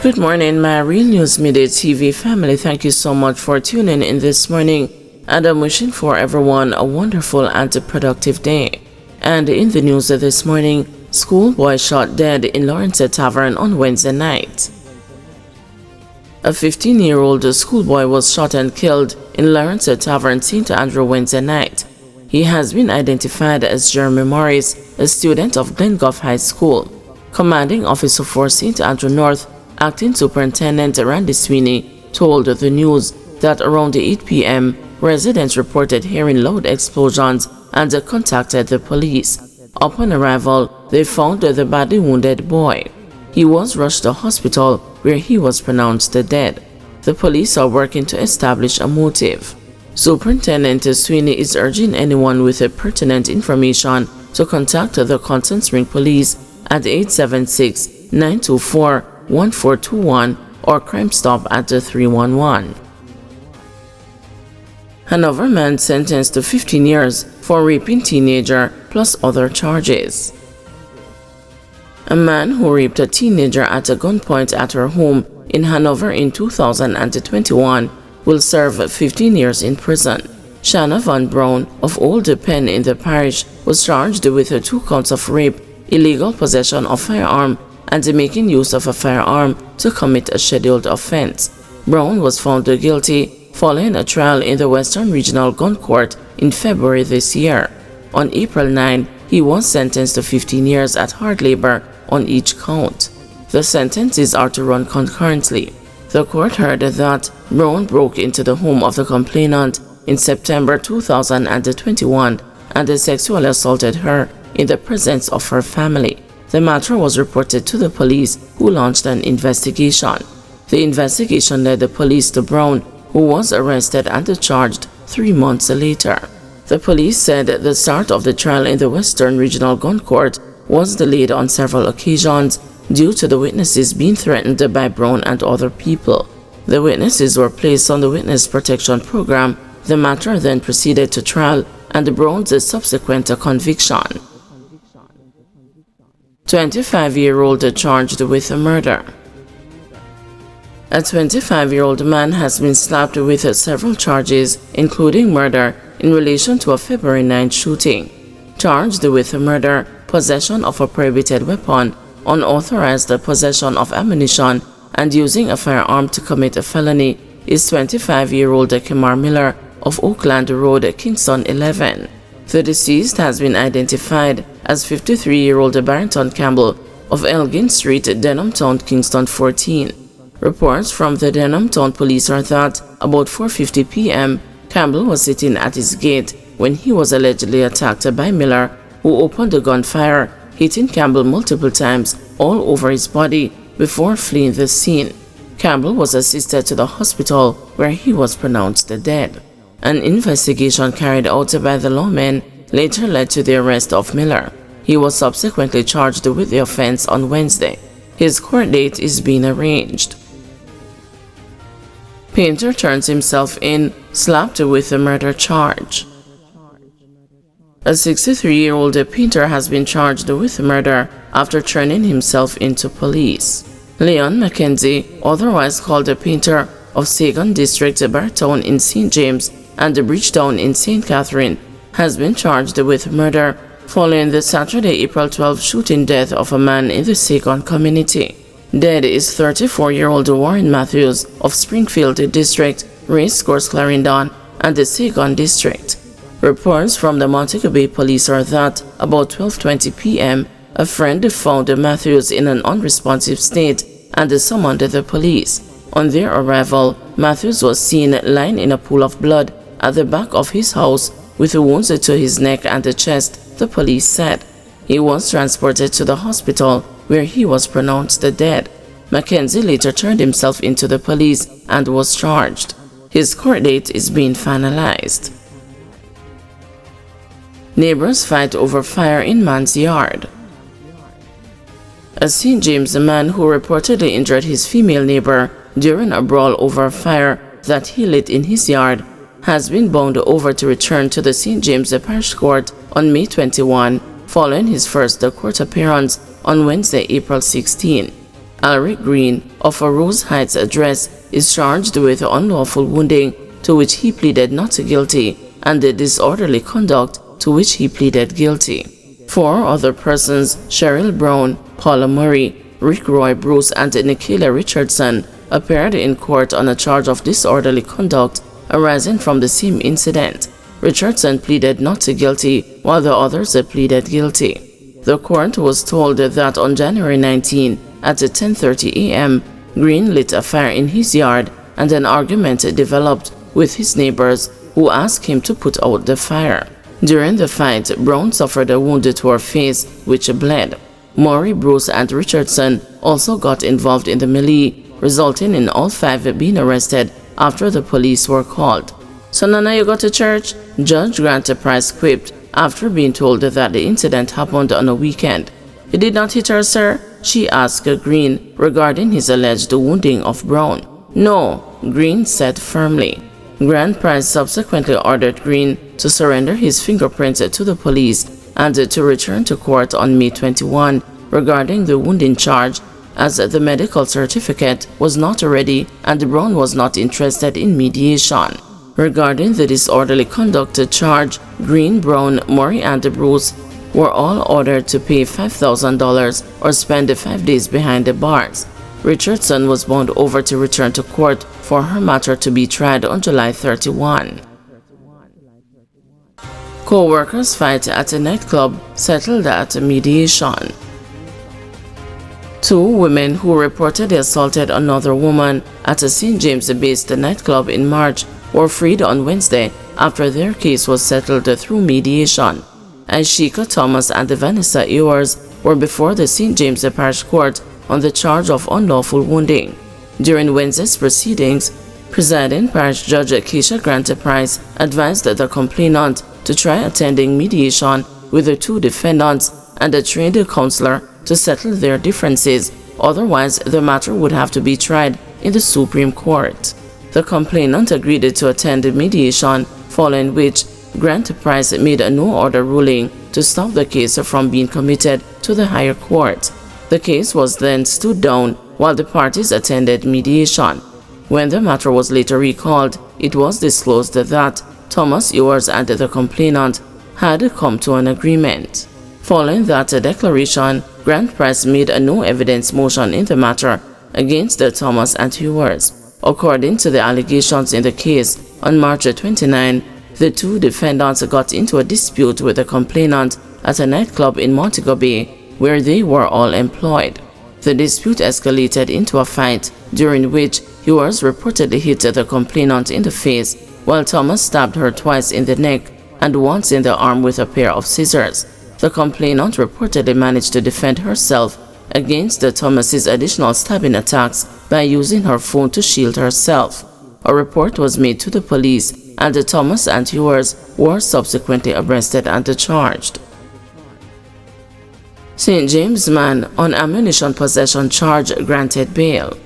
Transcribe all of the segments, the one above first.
Good morning, my Real News Midday TV family. Thank you so much for tuning in this morning, and I'm wishing for everyone a wonderful and productive day. And in the news this morning, schoolboy shot dead in Lawrence Tavern on Wednesday night. A 15-year-old schoolboy was shot and killed in Lawrence Tavern, St. Andrew, Wednesday night. He has been identified as Jeremy Morris, a student of Glengough High School. Commanding Officer for St. Andrew North, Acting Superintendent Randy Sweeney, told the news that around 8 p.m., residents reported hearing loud explosions and contacted the police. Upon arrival, they found the badly wounded boy. He was rushed to hospital where he was pronounced dead. The police are working to establish a motive. Superintendent Sweeney is urging anyone with pertinent information to contact the Kingston Spring Police at 876-924-1421 or Crime Stop at 311. Another man sentenced to 15 years for raping teenager plus other charges. A man who raped a teenager at a gunpoint at her home in Hanover in 2021 will serve 15 years in prison. Shanna Van Brown of Old Penn in the parish was charged with 2 counts of rape, illegal possession of firearm, and making use of a firearm to commit a scheduled offense. Brown was found guilty following a trial in the Western Regional Gun Court in February this year. On April 9, he was sentenced to 15 years at hard labor on each count. The sentences are to run concurrently. The court heard that Brown broke into the home of the complainant in September 2021 and sexually assaulted her in the presence of her family. The matter was reported to the police, who launched an investigation. The investigation led the police to Brown, who was arrested and charged 3 months later. The police said the start of the trial in the Western Regional Gun Court was delayed on several occasions due to the witnesses being threatened by Brown and other people. The witnesses were placed on the Witness Protection Program. The matter then proceeded to trial and Brown's subsequent conviction. 25-year-old charged with murder. A 25-year-old man has been slapped with several charges, including murder, in relation to a February 9 shooting. Charged with murder, possession of a prohibited weapon, unauthorized possession of ammunition, and using a firearm to commit a felony is 25-year-old Kemar Miller of Oakland Road, Kingston 11. The deceased has been identified as 53-year-old Barrington Campbell of Elgin Street, Denhamtown, Kingston 14. Reports from the Denhamtown police are that about 4:50 p.m., Campbell was sitting at his gate when he was allegedly attacked by Miller, who opened the gunfire, hitting Campbell multiple times all over his body before fleeing the scene. Campbell was assisted to the hospital where he was pronounced dead. An investigation carried out by the lawmen later led to the arrest of Miller. He was subsequently charged with the offense on Wednesday. His court date is being arranged. Painter turns himself in, slapped with a murder charge. A 63-year-old painter has been charged with murder after turning himself into police. Leon McKenzie, otherwise called a painter of Sagan District, Bartown in St. James and Bridgetown in St. Catherine, has been charged with murder following the Saturday, April 12 shooting death of a man in the Sagan community. Dead is 34-year-old Warren Matthews of Springfield District, Racecourse Clarendon, and the Sagan District. Reports from the Montego Bay Police are that about 12:20 p.m., a friend found Matthews in an unresponsive state and summoned the police. On their arrival, Matthews was seen lying in a pool of blood at the back of his house with wounds to his neck and the chest, the police said. He was transported to the hospital where he was pronounced dead. Mackenzie later turned himself into the police and was charged. His court date is being finalized. Neighbors fight over fire in man's yard. A St. James man who reportedly injured his female neighbor during a brawl over a fire that he lit in his yard has been bound over to return to the St. James Parish Court on May 21, following his first court appearance on Wednesday, April 16. Alric Green of a Rose Heights address is charged with unlawful wounding, to which he pleaded not guilty, and disorderly conduct, to which he pleaded guilty. 4 other persons, Cheryl Brown, Paula Murray, Rick Roy Bruce, and Nikila Richardson, appeared in court on a charge of disorderly conduct arising from the same incident. Richardson pleaded not guilty, while the others pleaded guilty. The court was told that on January 19, at 10:30 a.m., Green lit a fire in his yard, and an argument developed with his neighbors, who asked him to put out the fire. During the fight, Brown suffered a wound to her face, which bled. Murray, Bruce, and Richardson also got involved in the melee, resulting in all 5 being arrested after the police were called. "So Nana, you go to church?" Judge Grant Price quipped after being told that the incident happened on a weekend. "You did not hit her, sir?" she asked Green regarding his alleged wounding of Brown. "No," Green said firmly. Grant Price subsequently ordered Green to surrender his fingerprints to the police and to return to court on May 21 regarding the wounding charge, as the medical certificate was not ready and Brown was not interested in mediation. Regarding the disorderly conduct charge, Green, Brown, Murray, and Bruce were all ordered to pay $5,000 or spend 5 days behind the bars. Richardson was bound over to return to court for her matter to be tried on July 31. Co-workers fight at a nightclub settled at mediation. 2 women who reportedly assaulted another woman at a St. James-based nightclub in March were freed on Wednesday after their case was settled through mediation. Ashika Thomas and Vanessa Ewers were before the St. James Parish Court on the charge of unlawful wounding. During Wednesday's proceedings, presiding Parish Judge Keisha Grant Price advised the complainant to try attending mediation with the 2 defendants and a trained counselor to settle their differences, otherwise the matter would have to be tried in the Supreme Court. The complainant agreed to attend the mediation, following which Grant Price made a no-order ruling to stop the case from being committed to the higher court. The case was then stood down while the parties attended mediation. When the matter was later recalled, it was disclosed that Thomas Ewers and the complainant had come to an agreement. Following that declaration, Grant Price made a no-evidence motion in the matter against Thomas and Ewers. According to the allegations in the case, on March 29, the 2 defendants got into a dispute with the complainant at a nightclub in Montego Bay, where they were all employed. The dispute escalated into a fight, during which Ewers reportedly hit the complainant in the face, while Thomas stabbed her twice in the neck and once in the arm with a pair of scissors. The complainant reportedly managed to defend herself against Thomas's additional stabbing attacks by using her phone to shield herself. A report was made to the police, and Thomas and Ewers were subsequently arrested and charged. St. James man on ammunition possession charge granted bail.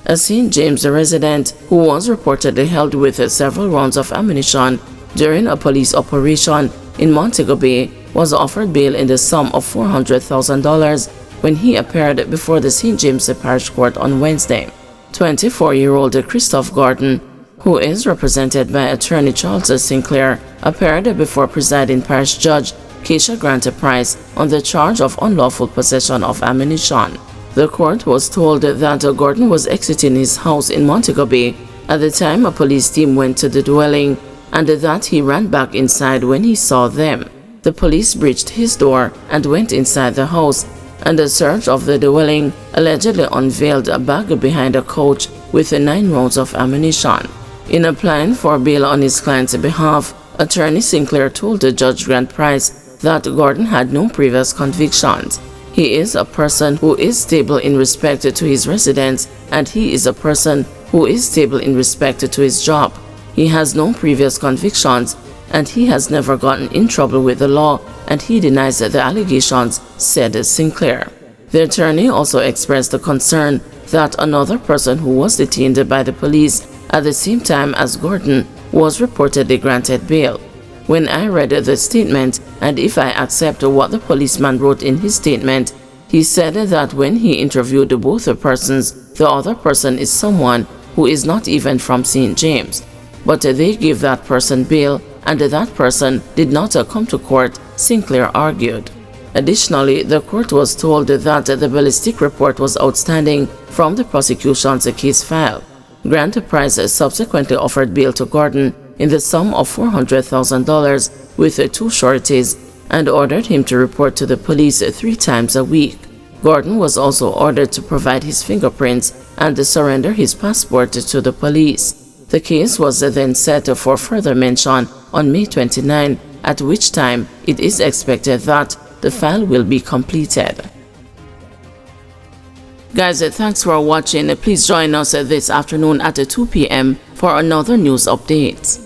A St. James resident who was reportedly held with several rounds of ammunition during a police operation in Montego Bay was offered bail in the sum of $400,000 when he appeared before the St. James Parish Court on Wednesday. 24-year-old Christoph Gordon, who is represented by attorney Charles Sinclair, appeared before presiding parish judge Keisha Grant Price on the charge of unlawful possession of ammunition. The court was told that Gordon was exiting his house in Montego Bay at the time a police team went to the dwelling, and that he ran back inside when he saw them. The police breached his door and went inside the house, and a search of the dwelling allegedly unveiled a bag behind a couch with 9 rounds of ammunition. In applying for bail on his client's behalf, attorney Sinclair told Judge Grant Price that Gordon had no previous convictions. He is a person who is stable in respect to his residence, and he is a person who is stable in respect to his job. He has no previous convictions, and he has never gotten in trouble with the law, and he denies the allegations, said Sinclair. The attorney also expressed the concern that another person who was detained by the police at the same time as Gordon was reportedly granted bail. When I read the statement, and if I accept what the policeman wrote in his statement, He said that when he interviewed both persons, the other person is someone who is not even from St. James, but they gave that person bail and that person did not come to court, Sinclair argued. Additionally, the court was told that the ballistic report was outstanding from the prosecution's case file. Grant Price subsequently offered bail to Gordon in the sum of $400,000 with 2 sureties and ordered him to report to the police 3 times a week. Gordon was also ordered to provide his fingerprints and surrender his passport to the police. The case was then set for further mention on May 29, at which time it is expected that the file will be completed. Guys, thanks for watching. Please join us this afternoon at 2 p.m. for another news update.